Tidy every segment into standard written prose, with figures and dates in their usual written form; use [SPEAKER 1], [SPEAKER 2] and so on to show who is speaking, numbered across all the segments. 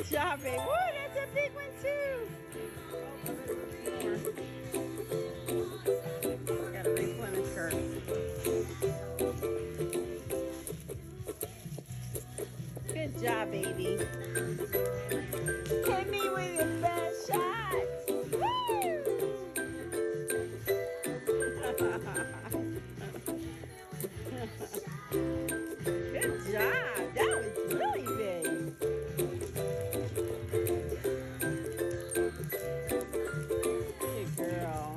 [SPEAKER 1] Good job, babe. Woo, that's a big one too. Gotta replenish her. Good job, baby. Hit me with your best shot. Woo! Good job. That was really big. Good girl.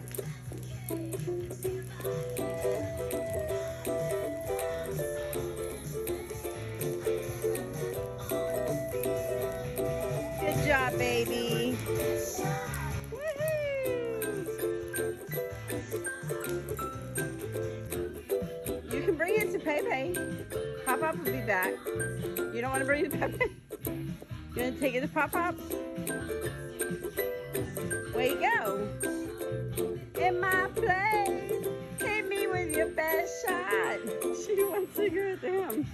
[SPEAKER 1] Good job, baby. You can bring it to Pepe. Pop-Pop will be back. You don't want to bring it to Pepe? You want to take it to Pop-Pop? Where you go? In my place. Hit me with your best shot. She wants to go with him.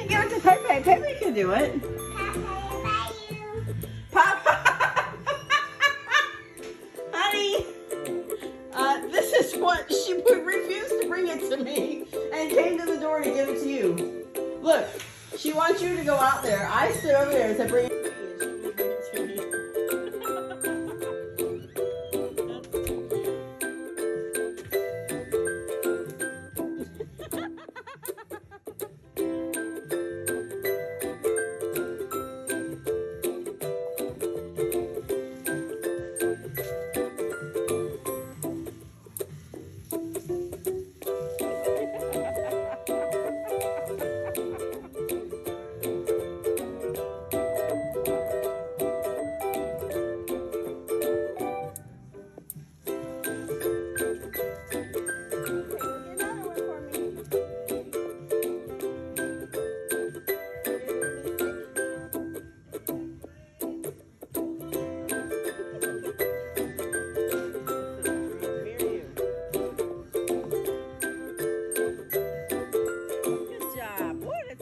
[SPEAKER 1] Give it to Pepe. Pepe can do it. Papa, honey, this is what she refused to bring it to me and came to the door to give it to you. Look, she wants you to go out there. I stood over there and said, bring it to me.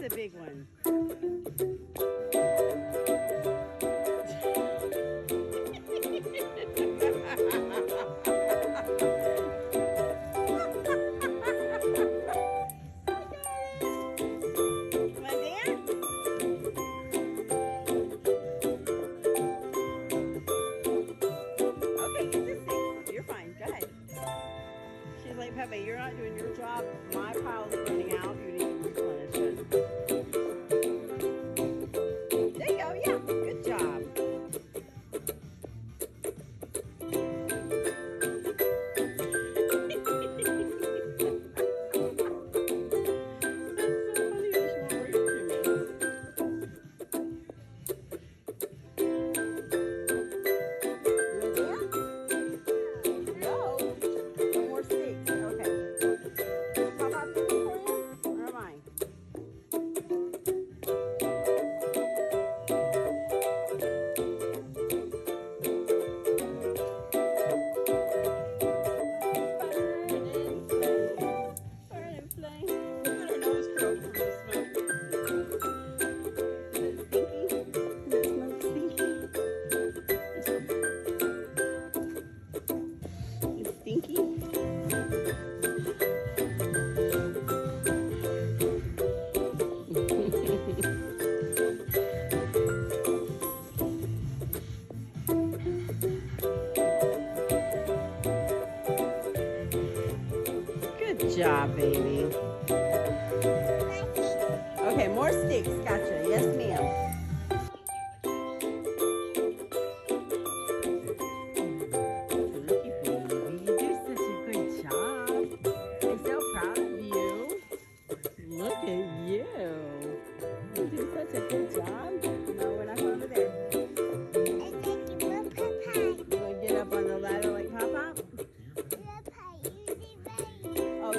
[SPEAKER 1] A big one. She's like, Pepe, you're not doing your job. My pile's running out. You need to replenish it. There you go. Yeah. Good job. Good job, baby. Okay, more sticks. Gotcha. Yes, ma'am. Look at you. You do such a good job. No, we're not going over there. You want to get up on the ladder like Pop-Pop? Oh.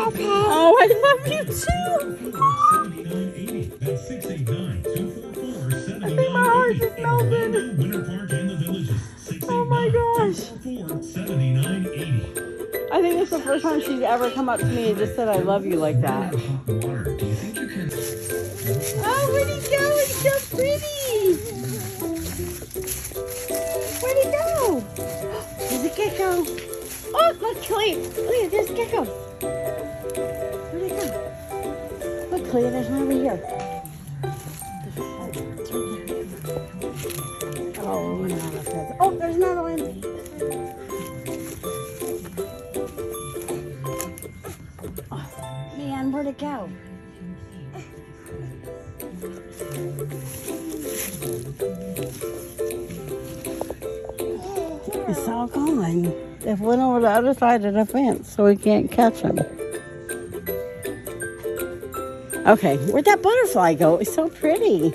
[SPEAKER 2] Okay.
[SPEAKER 1] Oh, I love you too. I think my heart just melted. Oh my gosh. I think it's the first time she's ever come up to me and just said I love you like that. Oh, where'd he go? He's so pretty. Where'd he go? There's a gecko. Oh, look, Clea. Look, there's a gecko. Where'd he go? Look, Clea, there's one over here. Oh, no, oh, there's another one. Oh, man, where'd it go? It's all gone. It went over the other side of the fence, so we can't catch them. Okay, where'd that butterfly go? It's so pretty.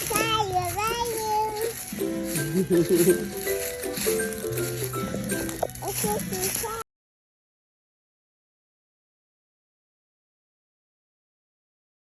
[SPEAKER 2] Bye.